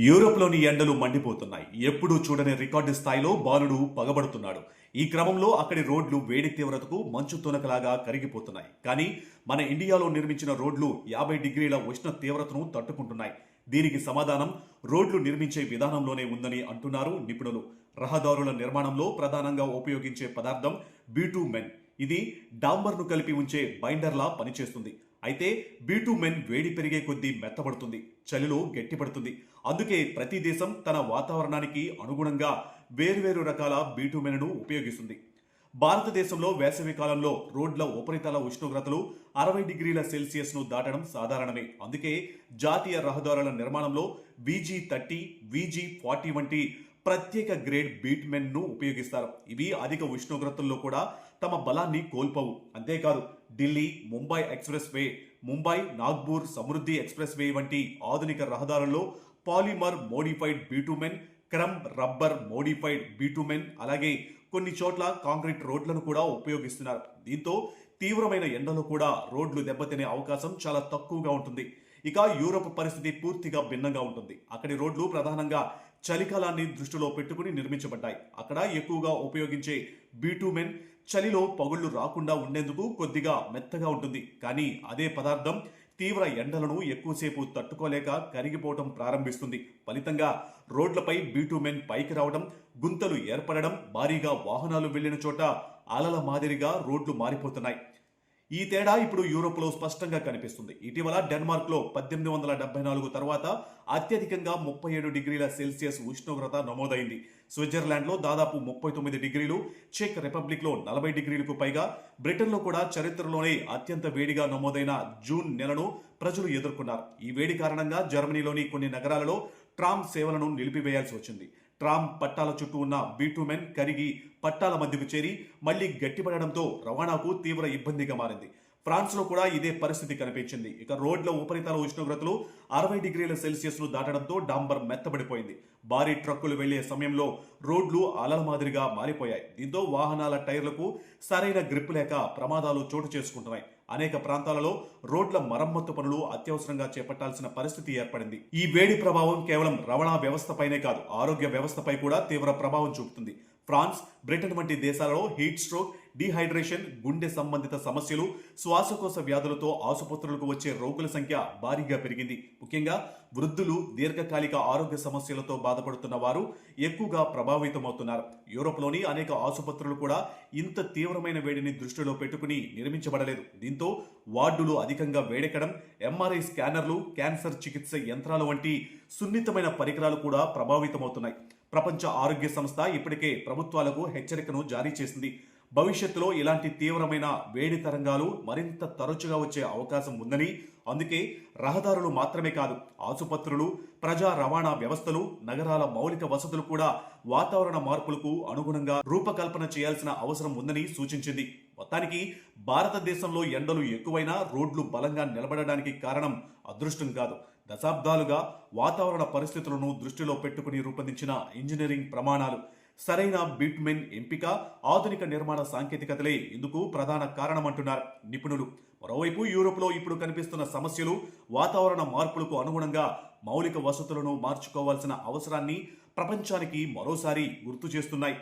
యూరోప్లోని ఎండలు మండిపోతున్నాయి. ఎప్పుడూ చూడని రికార్డు స్థాయిలో బాలుడు పగబడుతున్నాడు. ఈ క్రమంలో అక్కడి రోడ్లు వేడి తీవ్రతకు మంచు తునకలాగా కరిగిపోతున్నాయి. కానీ మన ఇండియాలో నిర్మించిన రోడ్లు 50 డిగ్రీల ఉష్ణ తీవ్రతను తట్టుకుంటున్నాయి. దీనికి సమాధానం రోడ్లు నిర్మించే విధానంలోనే ఉందని అంటున్నారు నిపుణులు. రహదారుల నిర్మాణంలో ప్రధానంగా ఉపయోగించే పదార్థం బిటూమెన్. ఇది డాంబర్ను కలిపి ఉంచే బైండర్లా పనిచేస్తుంది. అయితే బిటూమెన్ వేడి పెరిగే కొద్దీ మెత్తబడుతుంది, చలిలో గట్టిపడుతుంది. అందుకే ప్రతి దేశం తన వాతావరణానికి అనుగుణంగా వేర్వేరు రకాల బిటూమెన్ను ఉపయోగిస్తుంది. భారతదేశంలో వేసవి కాలంలో రోడ్ల ఉపరితల ఉష్ణోగ్రతలు 60 డిగ్రీల సెల్సియస్ను దాటడం సాధారణమే. అందుకే జాతీయ రహదారుల నిర్మాణంలో VG30, VG40 వంటి ప్రత్యేక గ్రేడ్ బిటూమెన్ను ఉపయోగిస్తారు. ఇవి అధిక ఉష్ణోగ్రతల్లో కూడా తమ బలాన్ని కోల్పోవు. అంతేకాదు ఢిల్లీ ముంబై ఎక్స్ప్రెస్ వే, ముంబై నాగ్పూర్ సమృద్ధి ఎక్స్ప్రెస్ వే వంటి ఆధునిక రహదారుల్లో పాలిమర్ మోడిఫైడ్ బిటూమెన్, క్రమ్ రబ్బర్ మోడిఫైడ్ బిటూమెన్, అలాగే కొన్ని చోట్ల కాంక్రీట్ రోడ్లను కూడా ఉపయోగిస్తున్నారు. దీంతో తీవ్రమైన ఎండలో కూడా రోడ్లు దెబ్బతినే అవకాశం చాలా తక్కువగా ఉంటుంది. ఇక యూరోప్ పరిస్థితి పూర్తిగా భిన్నంగా ఉంటుంది. అక్కడి రోడ్లు ప్రధానంగా చలికాలాన్ని దృష్టిలో పెట్టుకుని నిర్మించబడ్డాయి. అక్కడ ఎక్కువగా ఉపయోగించే బిటూమెన్ చలిలో పగుళ్లు రాకుండా ఉండేందుకు కొద్దిగా మెత్తగా ఉంటుంది. కానీ అదే పదార్థం తీవ్ర ఎండలను ఎక్కువసేపు తట్టుకోలేక కరిగిపోవడం ప్రారంభిస్తుంది. ఫలితంగా రోడ్లపై బిటూమెన్ పైకి రావడం, గుంతలు ఏర్పడడం, భారీగా వాహనాలు వెళ్లిన చోట అలల మాదిరిగా రోడ్లు మారిపోతున్నాయి. ఈ తేడా ఇప్పుడు యూరోప్లో స్పష్టంగా కనిపిస్తుంది. ఇటీవల డెన్మార్క్లో 1874 తర్వాత అత్యధికంగా 37 డిగ్రీల సెల్సియస్ ఉష్ణోగ్రత నమోదైంది. స్విట్జర్లాండ్లో దాదాపు 39 డిగ్రీలు, చెక్ రిపబ్లిక్లో 40 డిగ్రీలకు పైగా, బ్రిటన్లో కూడా చరిత్రలోనే అత్యంత వేడిగా నమోదైన జూన్ నెలను ప్రజలు ఎదుర్కొన్నారు. ఈ వేడి కారణంగా జర్మనీలోని కొన్ని నగరాలలో ట్రామ్ సేవలను నిలిపివేయాల్సి వచ్చింది. ట్రామ్ పట్టాల చుట్టూ ఉన్న బిటూమెన్ కరిగి పట్టాల మధ్యకు చేరి మళ్లీ గట్టిపడడంతో రవాణాకు తీవ్ర ఇబ్బందిగా మారింది. ఫ్రాన్స్లో కూడా ఇదే పరిస్థితి కనిపించింది. ఇక రోడ్ల ఉపరితల ఉష్ణోగ్రతలు 60 డిగ్రీల సెల్సియస్ను దాటడంతో డాంబర్ మెత్తబడిపోయింది. భారీ ట్రక్కులు వెళ్లే సమయంలో రోడ్లు అలల మాదిరిగా మారిపోయాయి. దీంతో వాహనాల టైర్లకు సరైన గ్రిప్ లేక ప్రమాదాలు చోటు చేసుకుంటున్నాయి. అనేక ప్రాంతాలలో రోడ్ల మరమ్మత్తు పనులు అత్యవసరంగా చేపట్టాల్సిన పరిస్థితి ఏర్పడింది. ఈ వేడి ప్రభావం కేవలం రవాణా వ్యవస్థపైనే కాదు, ఆరోగ్య వ్యవస్థపై కూడా తీవ్ర ప్రభావం చూపుతుంది. ఫ్రాన్స్, బ్రిటన్ వంటి దేశాలలో హీట్ స్ట్రోక్, డీహైడ్రేషన్, గుండె సంబంధిత సమస్యలు, శ్వాసకోశ వ్యాధులతో ఆసుపత్రులకు వచ్చే రోగుల సంఖ్య భారీగా పెరిగింది. ముఖ్యంగా వృద్ధులు, దీర్ఘకాలిక ఆరోగ్య సమస్యలతో బాధపడుతున్న వారు ఎక్కువగా ప్రభావితమవుతున్నారు. యూరోప్లోని అనేక ఆసుపత్రులు కూడా ఇంత తీవ్రమైన వేడిని దృష్టిలో పెట్టుకుని నిర్మించబడలేదు. దీంతో వార్డులు అధికంగా వేడెక్కడం, MRI స్కానర్లు, క్యాన్సర్ చికిత్స యంత్రాలు వంటి సున్నితమైన పరికరాలు కూడా ప్రభావితమవుతున్నాయి. ప్రపంచ ఆరోగ్య సంస్థ ఇప్పటికే ప్రభుత్వాలకు హెచ్చరికను జారీ చేసింది. భవిష్యత్తులో ఇలాంటి తీవ్రమైన వేడి తరంగాలు మరింత తరచుగా వచ్చే అవకాశం ఉందని, అందుకే రహదారులు మాత్రమే కాదు, ఆసుపత్రులు, ప్రజా రవాణా వ్యవస్థలు, నగరాల మౌలిక వసతులు కూడా వాతావరణ మార్పులకు అనుగుణంగా రూపకల్పన చేయాల్సిన అవసరం ఉందని సూచించింది. మొత్తానికి భారతదేశంలో ఎండలు ఎక్కువైనా రోడ్లు బలంగా నిలబడడానికి కారణం అదృష్టం కాదు, దశాబ్దాలుగా వాతావరణ పరిస్థితులను దృష్టిలో పెట్టుకుని రూపొందించిన ఇంజనీరింగ్ ప్రమాణాలు. సరైన బిటూమెన్ ఎంపిక, ఆధునిక నిర్మాణ సాంకేతికతలే ఇందుకు ప్రధాన కారణమంటున్నారు నిపుణులు. మరోవైపు యూరోప్లో ఇప్పుడు కనిపిస్తున్న సమస్యలు వాతావరణ మార్పులకు అనుగుణంగా మౌలిక వసతులను మార్చుకోవాల్సిన అవసరాన్ని ప్రపంచానికి మరోసారి గుర్తు చేస్తున్నాయి.